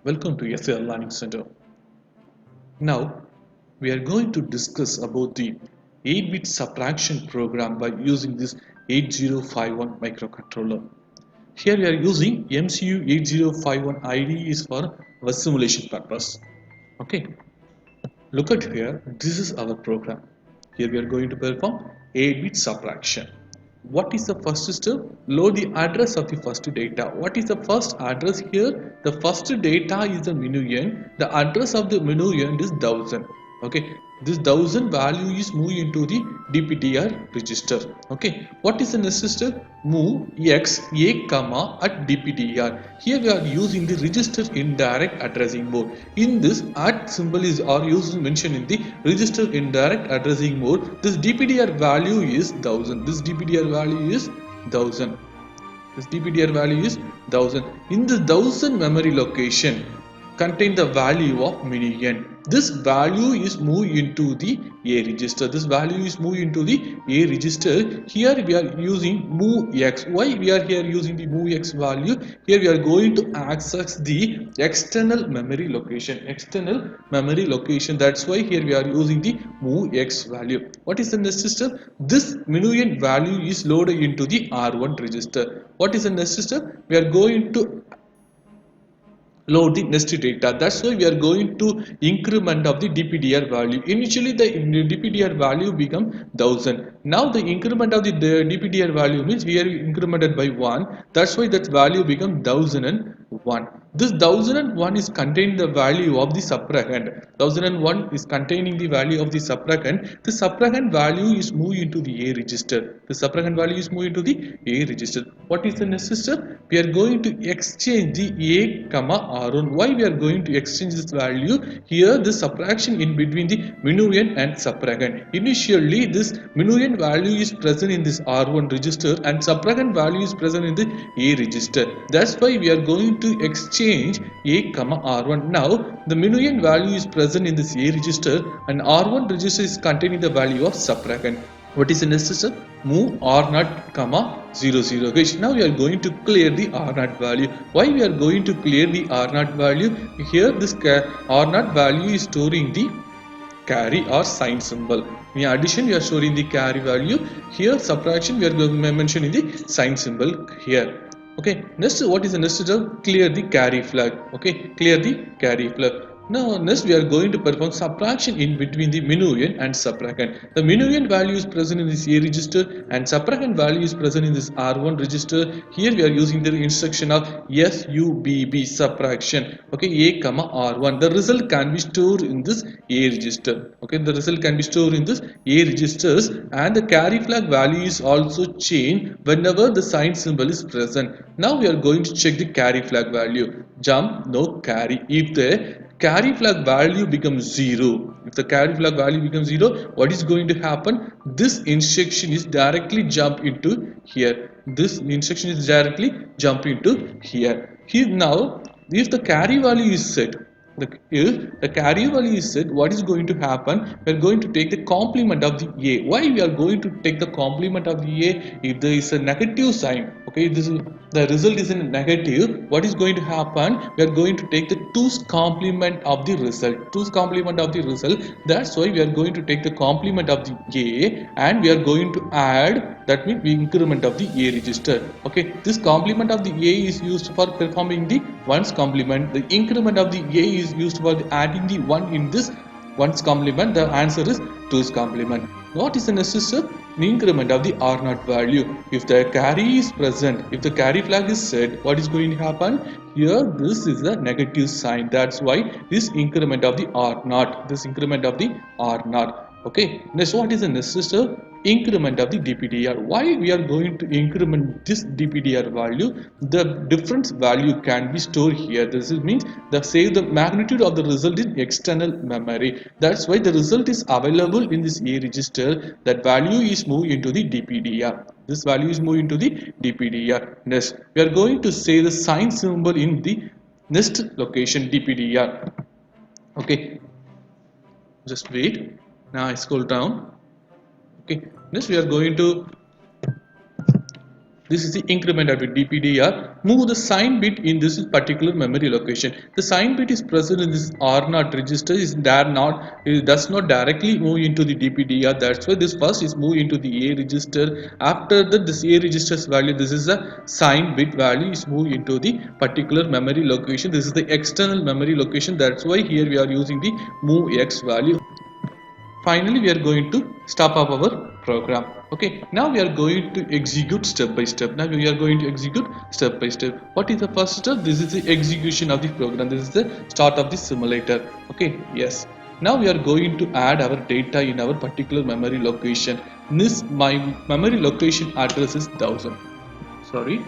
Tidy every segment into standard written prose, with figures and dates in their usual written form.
Welcome to SL Learning Center. Now we are going to discuss about the 8-bit subtraction program by using this 8051 microcontroller. Here we are using MCU 8051 IDE is for our simulation purpose. Okay, look at here, this is our program. Here we are going to perform 8-bit subtraction. What is the first step? Load the address of the first data. What is the first address here? The first data is the minuend. The address of the minuend is 1000. Okay, this 1000 value is moved into the DPTR register. Okay, what is the next step? Move x a comma at DPTR. Here we are using the register indirect addressing mode. In this, at symbol is or used mentioned in the register indirect addressing mode. This DPTR value is 1000. This DPTR value is 1000. This DPTR value is 1000. In the 1000 memory location contain the value of minuend. This value is moved into the A register. This value is moved into the A register. Here we are using move x. Why we are here using the move x value? Here we are going to access the external memory location. External memory location. That's why here we are using the move x value. What is the next step? This minuend value is loaded into the R1 register. What is the next step? We are going to load the next data. That's why we are going to increment of the DPTR value. Initially the DPTR value become 1000. Now the increment of the DPTR value means we are incremented by 1. That's why that value become 1001. This 1001 is containing the value of the subtrahend. 1001 is containing the value of the subtrahend. The subtrahend value is moved into the A register. The subtrahend value is moved into the A register. What is the next step? We are going to exchange the A comma R1. Why we are going to exchange this value? Here the subtraction in between the minuend and subtrahend. Initially this minuend value is present in this R1 register and subtrahend value is present in the A register. That's why we are going to exchange A comma R1. Now the minuend value is present in this A register and R1 register is containing the value of subtrahend. What is the next step? Move R0 comma 00. Guys, now we are going to clear the R0 value. Why we are going to clear the R0 value? Here this R0 value is storing the carry or sign symbol. In addition we are storing the carry value. Here subtraction we are mentioning the sign symbol here. Okay, next what is the next step? Clear the carry flag. Okay, clear the carry flag. Now next we are going to perform subtraction in between the minuend and subtrahend. The minuend value is present in this A register and subtrahend value is present in this R1 register. Here we are using the instruction of SUBB subtraction. Okay, A comma R1. The result can be stored in this A register. Okay, the result can be stored in this A registers and the carry flag value is also changed whenever the sign symbol is present. Now we are going to check the carry flag value. Jump, no carry. If the carry flag value becomes 0, if the carry flag value becomes 0, what is going to happen? This instruction is directly jump into here. This instruction is directly jump into here. Now if the carry value is set, if the carry value is set, what is going to happen? We are going to take the complement of the A. Why we are going to take the complement of the A? If there is a negative sign, okay, this is the result is in negative. What is going to happen? We are going to take the 2's complement of the result. 2's complement of the result. That's why we are going to take the complement of the A and we are going to add. That means we increment of the A register. Okay, this complement of the A is used for performing the 1's complement. The increment of the A is used for adding the 1 in this 1's complement. The answer is 2's complement. What is the next step? The increment of the R0 value. If the carry is present, if the carry flag is set, what is going to happen? Here this is a negative sign. That's why this increment of the R0. This increment of the R0. Okay, next what is the next step? Increment of the DPTR. Why we are going to increment this DPTR value? The difference value can be stored here. This means the magnitude of the result in external memory. That's why the result is available in this A register. That value is moved into the DPTR. This value is moved into the DPTR. Next, we are going to say the sign symbol in the next location DPTR. Okay, just wait. Now I scroll down. Okay, next we are going to This is the increment of the DPDR. Move the sign bit in this particular memory location. The sign bit is present in this R0 register. It does not directly move into the DPDR. That's why this first is moved into the A register. After that, this A register's value, this is a sign bit value, is moved into the particular memory location. This is the external memory location. That's why here we are using the move X value. Finally, we are going to stop up our program. Okay, now we are going to execute step by step. Now we are going to execute step by step. What is the first step? This is the execution of the program. This is the start of the simulator. Okay, yes, now we are going to add our data in our particular memory location. This my memory location address is 1000. Sorry,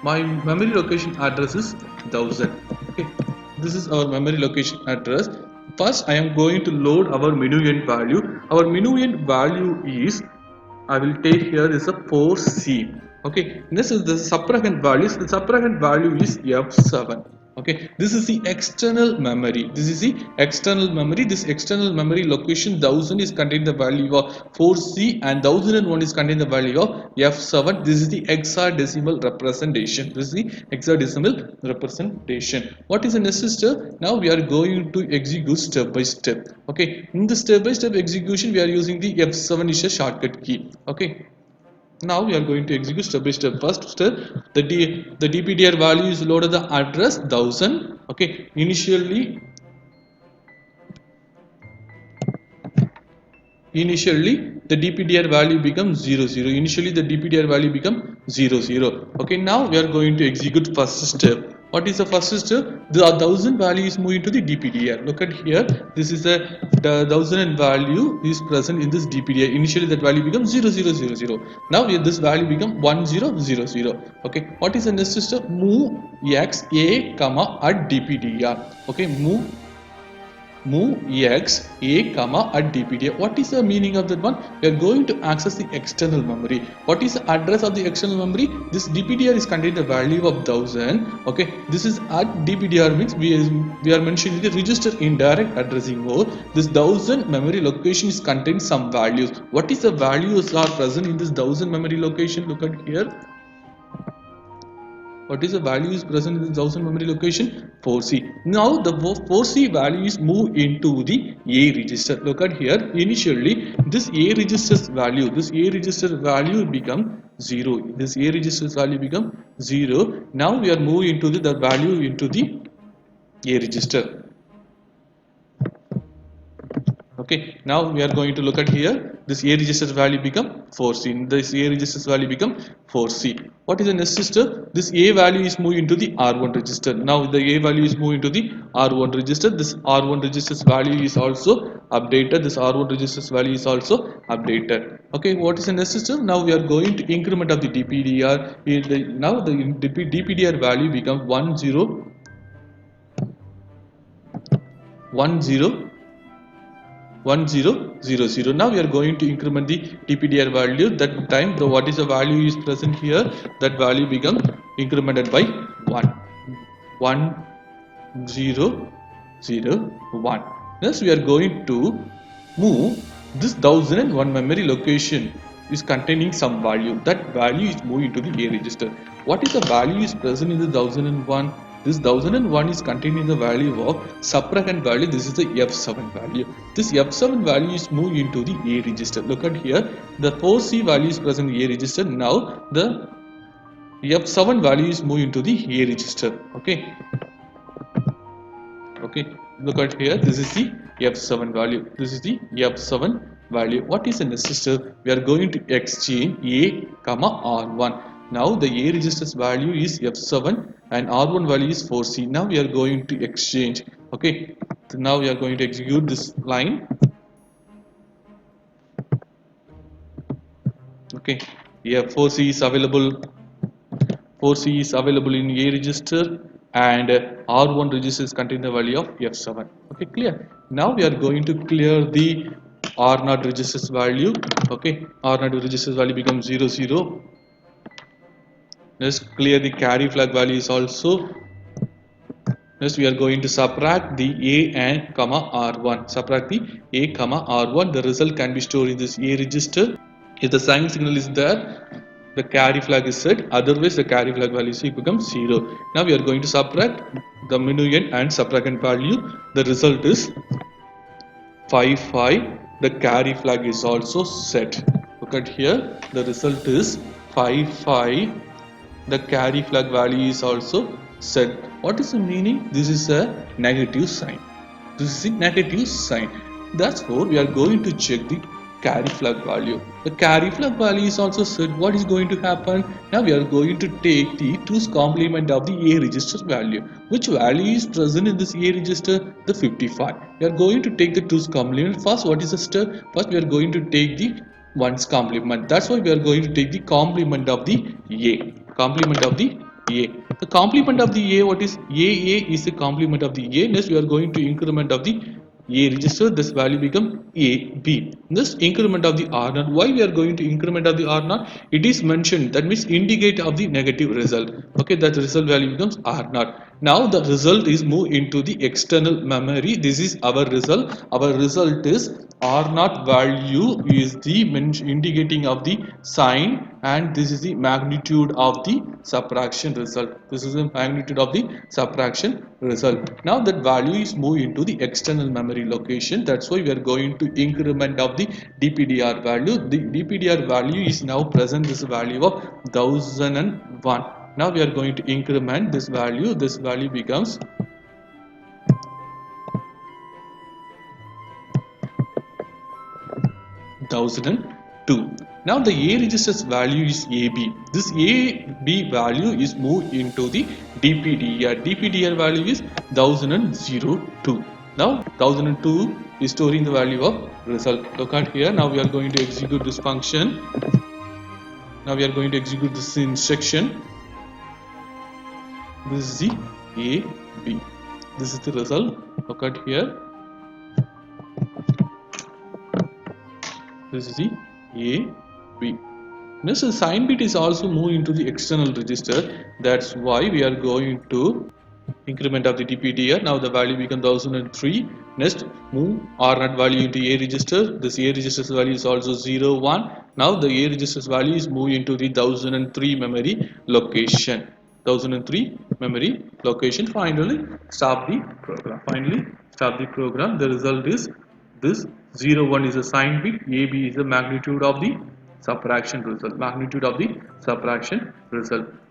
my memory location address is 1000. Okay, this is our memory location address. First, I am going to load our minuend value. Our minuend value is, I will take here is a 4C. Okay, this is the subtrahend value. The subtrahend value is F7. Okay, this is the external memory. This is the external memory. This external memory location 1000 is contained the value of 4C and 1001 is contained the value of F7. This is the hexadecimal representation. This is the hexadecimal representation. What is the next step? Now we are going to execute step by step. Okay, in the step by step execution we are using the F7 is a shortcut key. Okay, now we are going to execute step by step. First step, the DPTR value is loaded the address 1000. Okay, initially the DPTR value becomes 00. Initially the DPTR value become 00. Okay, now we are going to execute first step. What is the first step? The 1000 value is moving to the DPTR. Look at here. This is the 1000 value is present in this DPTR. Initially that value becomes 0000. Now this value become 1000. Okay. What is the next step? Move X A comma at DPTR. Okay. Move X A comma at DPTR. What is the meaning of that one? We are going to access the external memory. What is the address of the external memory? This DPTR is contained the value of 1000. Okay, this is at DPTR means we are mentioning the register indirect addressing mode. This 1000 memory location is contained some values. What is the values are present in this 1000 memory location? Look at here. What is the value is present in the 1000 memory location? 4C. Now the 4C value is moved into the A register. Look at here. Initially this A register's value, become 0. This A register's value become 0. Now we are moving into the value into the A register. Okay, now we are going to look at here. This A register value become 4C. This A register's value become 4C. What is the next register? This A value is moved into the R1 register. Now the A value is moved into the R1 register. This R1 register's value is also updated. This R1 register's value is also updated. Okay, what is the next register? Now we are going to increment of the DPDR. Now the DPDR value becomes 1000. Now we are going to increment the DPTR value. That time what is the value is present here, that value become incremented by 1001. Next we are going to move this 1001 memory location is containing some value. That value is moved into the A register. What is the value is present in the 1001? This 1001 is contained in the value of subtrahend value. This is the F7 value. This F7 value is moved into the A register. Look at here. The 4C value is present in the A register. Now the F7 value is moved into the A register. Okay. Okay. Look at here. This is the F7 value. This is the F7 value. What is the next step? We are going to exchange A comma R1. Now the A register's value is F7 and R1 value is 4C. Now we are going to exchange. Okay, so now we are going to execute this line. Okay, yeah, 4C is available. 4C is available in A register and R1 register is containing the value of F7. Okay, clear. Now we are going to clear the R0 register's value. Okay, R0 register's value becomes 00. Let's clear the carry flag values also. Next we are going to subtract the A and comma R1. Subtract the A comma R1. The result can be stored in this A register. If the sign signal is there, the carry flag is set, otherwise the carry flag value becomes 0. Now we are going to subtract the minuend and subtractant value. The result is 5 5. The carry flag is also set. Look at here, the result is 5 5. The carry flag value is also set. What is the meaning? This is a negative sign. This is a negative sign. Therefore, we are going to check the carry flag value. The carry flag value is also set. What is going to happen? Now we are going to take the 2's complement of the A register value. Which value is present in this A register? The 55. We are going to take the 2's complement. First, what is the step? First, we are going to take the 1's complement. That's why we are going to take the complement of the A. Complement of the A. The complement of the A, what is A is the complement of the A. Next, we are going to increment of the A register. This value become AB. This increment of the R0. Why we are going to increment of the R0? It is mentioned, that means indicate of the negative result. Okay, that result value becomes R0. Now the result is moved into the external memory. This is our result. Our result is R0 value is the indicating of the sign, and this is the magnitude of the subtraction result. This is the magnitude of the subtraction result. Now that value is moved into the external memory location. That's why we are going to increment of the DPTR value. The DPTR value is now present, this value of 1001. Now we are going to increment this value. This value becomes 1002. Now the A register's value is AB. This AB value is moved into the DPTR. DPTR value is 1002. Now 1002 is storing the value of result. Look at here. Now we are going to execute this function. Now we are going to execute this instruction. This is the AB. This is the result. Look at here. This is the AB. Next, the sign bit is also moved into the external register. That's why we are going to increment of the DPTR. Now the value becomes 1003. Next, move R0 value into A register. This A register's value is also 01. Now the A register's value is moved into the 1003 memory location. 1003 memory location. Finally stop the program. The result is this 01 is a sign bit, AB is the magnitude of the subtraction result.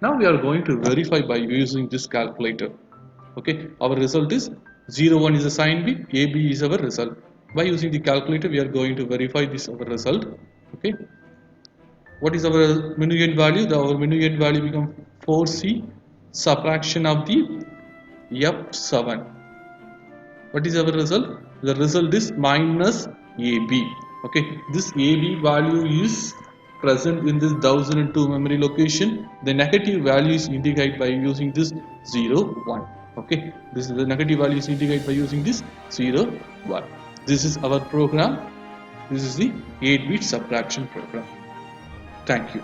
Now we are going to verify by using this calculator. Okay, our result is 01 is a sign bit, AB is our result. By using the calculator, we are going to verify this our result. Okay, what is our minuend value? Our minuend value becomes 4C subtraction of the F7. What is our result? The result is minus AB. Okay, this AB value is present in this 1002 memory location. The negative value is indicated by using this 01. Okay, this is the negative value is indicated by using this 01. This is our program. This is the 8-bit subtraction program. Thank you.